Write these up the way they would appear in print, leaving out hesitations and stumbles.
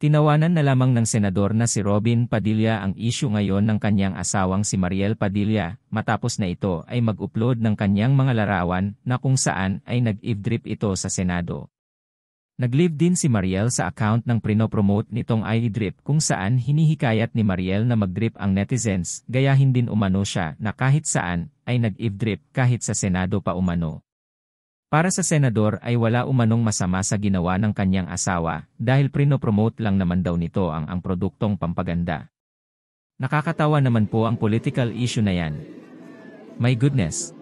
Tinawanan na lamang ng senador na si Robin Padilla ang issue ngayon ng kanyang asawang si Mariel Padilla matapos na ito ay mag-upload ng kanyang mga larawan na kung saan ay nag-eavesdrop ito sa Senado. Nag-live din si Mariel sa account ng prinopromote nitong iDrip kung saan hinihikayat ni Mariel na mag-drip ang netizens gayahin din umano siya na kahit saan ay nag-eavesdrop kahit sa Senado pa umano. Para sa senador ay wala umanong masama sa ginawa ng kanyang asawa dahil prinopromote lang naman daw nito ang produktong pampaganda. Nakakatawa naman po ang political issue na yan. My goodness!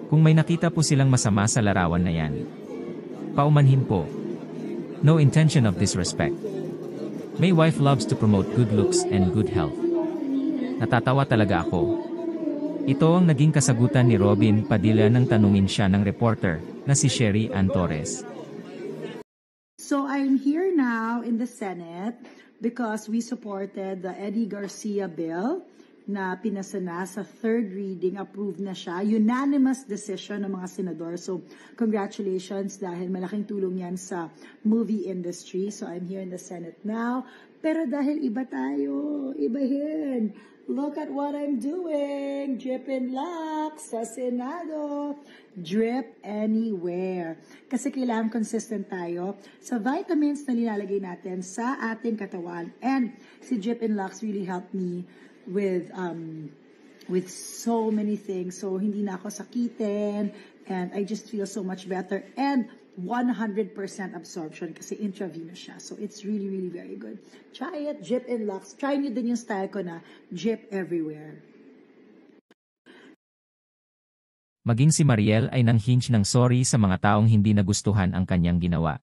Kung may nakita po silang masama sa larawan na yan, paumanhin po. No intention of disrespect. My wife loves to promote good looks and good health. Natatawa talaga ako. Ito ang naging kasagutan ni Robin Padilla nang tanungin siya ng reporter na si Sherry Ann Torres. So I'm here now in the Senate because we supported the Eddie Garcia bill na pinasa na sa third reading, approved na siya. Unanimous decision ng mga senador. So congratulations dahil malaking tulong yan sa movie industry. So I'm here in the Senate now. Pero dahil iba tayo, ibahin. Look at what I'm doing. Drip and Lux sa Senado. Drip anywhere. Kasi kailangan consistent tayo sa vitamins na nilalagay natin sa ating katawan. And si Drip and Lux really helped me with so many things. So hindi na ako sakitin and I just feel so much better. And 100% absorption kasi intravenous siya. So it's really, really very good. Try it, Drip and Lux. Try nyo din yung style ko na drip everywhere. Maging si Mariel ay nang-hinge ng sorry sa mga taong hindi nagustuhan ang kanyang ginawa.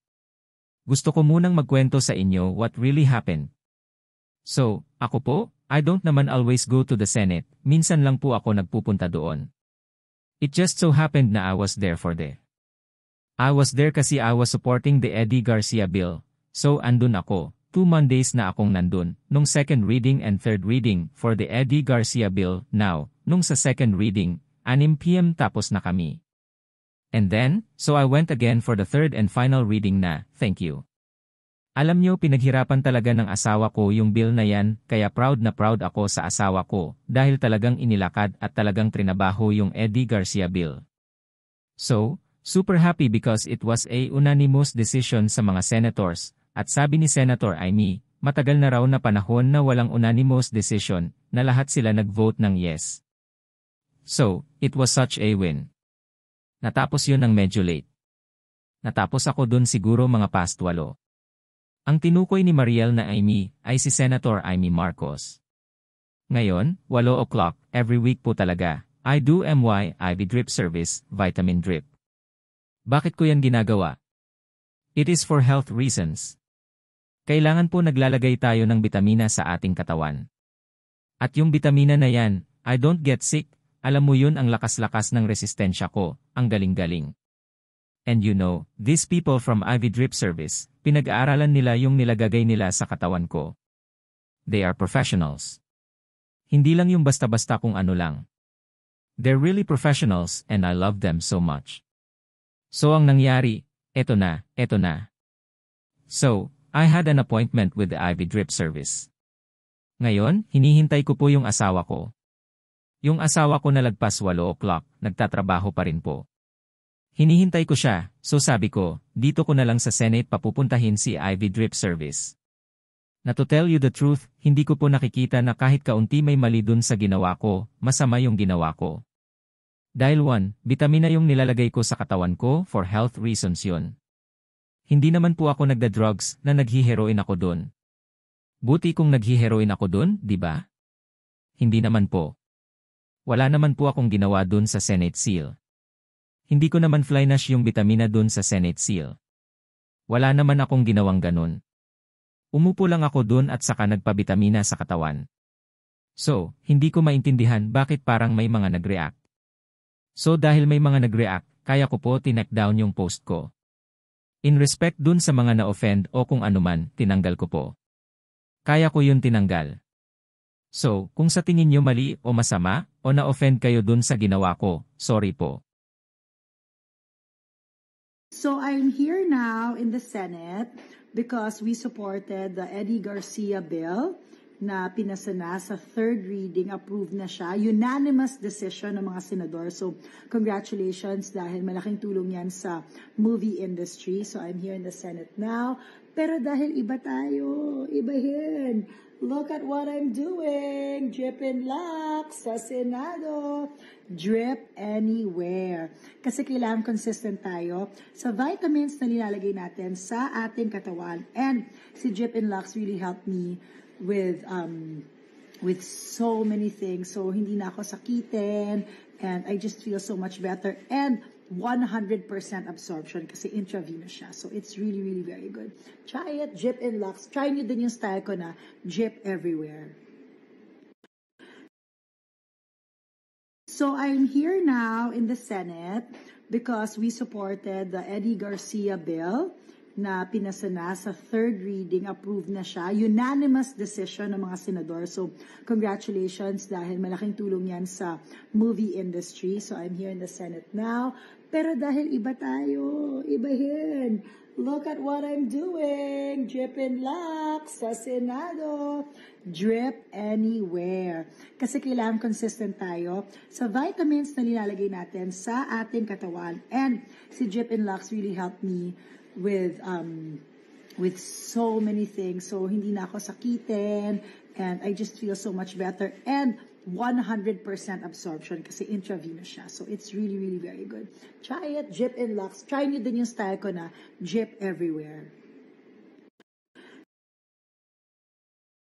Gusto ko munang magkwento sa inyo what really happened. So, ako po, I don't naman always go to the Senate, minsan lang po ako nagpupunta doon. It just so happened na I was there I was there kasi I was supporting the Eddie Garcia bill, so andun ako, 2 Mondays na akong nandun, nung second reading and third reading for the Eddie Garcia bill. Now, nung sa second reading, 6 PM tapos na kami. And then, so I went again for the third and final reading na, thank you. Alam nyo pinaghirapan talaga ng asawa ko yung bill na yan, kaya proud na proud ako sa asawa ko, dahil talagang inilakad at talagang trinabaho yung Eddie Garcia bill. So, super happy because it was a unanimous decision sa mga senators, at sabi ni Senator Amy, matagal na raw na panahon na walang unanimous decision, na lahat sila nag-vote ng yes. So, it was such a win. Natapos yun ng medyo late. Natapos ako dun siguro mga past 8. Ang tinukoy ni Mariel na Amy ay si Senator Amy Marcos. Ngayon, 8 o'clock, every week po talaga, I do MY IV drip service, vitamin drip. Bakit ko yan ginagawa? It is for health reasons. Kailangan po naglalagay tayo ng bitamina sa ating katawan. At yung bitamina na yan, I don't get sick, alam mo yun ang lakas-lakas ng resistensya ko, ang galing-galing. And you know, these people from IV Drip Service, pinag-aaralan nila yung nilagagay nila sa katawan ko. They are professionals. Hindi lang yung basta-basta kung ano lang. They're really professionals and I love them so much. So ang nangyari, eto na. So, I had an appointment with the IV Drip Service. Ngayon, hinihintay ko po yung asawa ko. Yung asawa ko na lagpas 8 o'clock, nagtatrabaho pa rin po. Hinihintay ko siya, so sabi ko, dito ko na lang sa Senate papupuntahin si IV Drip Service. Na to tell you the truth, hindi ko po nakikita na kahit kaunti may mali dun sa ginawa ko, masama yung ginawa ko. Dahil 1, bitamina yung nilalagay ko sa katawan ko for health reasons yun. Hindi naman po ako nagda-drugs na naghiheroin ako dun. Buti kung naghiheroin ako dun, di ba? Hindi naman po. Wala naman po akong ginawa dun sa Senate Seal. Hindi ko naman flynash yung bitamina dun sa Senate Seal. Wala naman akong ginawang ganun. Umupo lang ako dun at saka nagpabitamina sa katawan. So, hindi ko maintindihan bakit parang may mga nag-react. So dahil may mga nag-react, kaya ko po tinake down yung post ko. In respect dun sa mga na-offend o kung anuman, tinanggal ko po. Kaya ko yun tinanggal. So, kung sa tingin nyo mali o masama, o na-offend kayo dun sa ginawa ko, sorry po. So I'm here now in the Senate because we supported the Eddie Garcia bill na pinasa na sa third reading, approved na siya. Unanimous decision ng mga senador. So congratulations dahil malaking tulong yan sa movie industry. So I'm here in the Senate now. Pero dahil iba tayo, ibahin. Look at what I'm doing. Drip and lock sa Senado. Drip anywhere. Kasi kailangan consistent tayo sa vitamins na nilalagay natin sa ating katawan. And si Drip and Lux really helped me with so many things. So hindi na ako sakitin and I just feel so much better. And 100% absorption kasi intravenous siya. So it's really, really very good. Try it, Drip and Lux. Try nyo din yung style ko na drip everywhere. So I'm here now in the Senate because we supported the Eddie Garcia bill na pinasa na sa third reading, approved na siya. Unanimous decision ng mga senador. So congratulations dahil malaking tulong yan sa movie industry. So I'm here in the Senate now. Pero dahil iba tayo, ibahin. Look at what I'm doing. Drip and lock sa Senado. Drip anywhere. Kasi kailangan consistent tayo sa vitamins na nilalagay natin sa ating katawan. And si Drip and Lux really helped me with so many things. So hindi na ako sakitin and I just feel so much better. And 100% absorption kasi intravenous siya. So it's really, really very good. Try it, Drip and Lux. Try nyo din yung style ko na drip everywhere.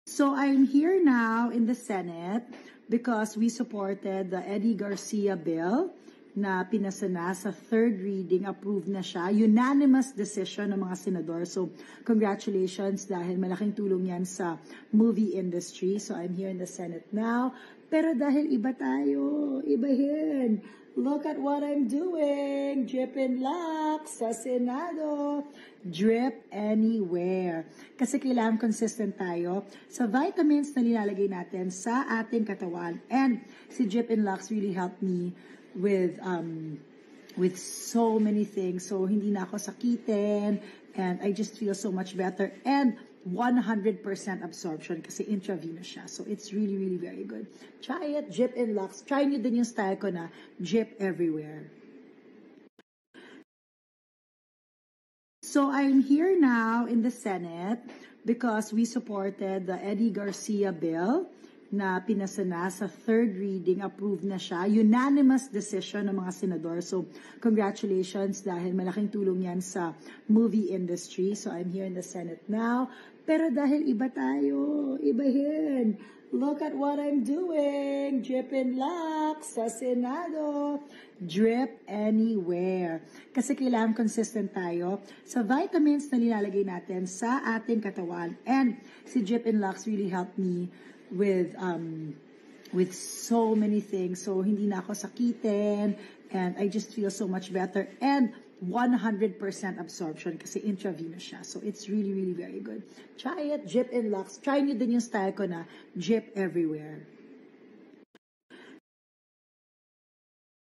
So I'm here now in the Senate because we supported the Eddie Garcia bill na pinasa na sa third reading, approved na siya. Unanimous decision ng mga senador. So congratulations dahil malaking tulong yan sa movie industry. So I'm here in the Senate now. Pero dahil iba tayo, ibahin. Look at what I'm doing. Drip and lock sa Senado. Drip anywhere. Kasi kailangan consistent tayo sa vitamins na nilalagay natin sa ating katawan. And si Drip and Lux really helped me with so many things. So hindi na ako sakitin and I just feel so much better. And 100% absorption kasi intravenous siya. So it's really, really very good. Try it, Drip and Lux. Try nyo din yung style ko na drip everywhere. So I'm here now in the Senate because we supported the Eddie Garcia bill na pinasa na sa third reading, approved na siya. Unanimous decision ng mga senador. So congratulations dahil malaking tulong yan sa movie industry. So I'm here in the Senate now. Pero dahil iba tayo, ibahin. Look at what I'm doing. Drip and lock sa Senado. Drip anywhere. Kasi kailangan consistent tayo sa vitamins na nilalagay natin sa ating katawan. And si Drip and Lux really helped me with so many things. So hindi na ako sakitin and I just feel so much better. And 100% absorption kasi intravenous siya. So it's really, really very good. Try it, Drip and Lux. Try nyo din yung style ko na drip everywhere.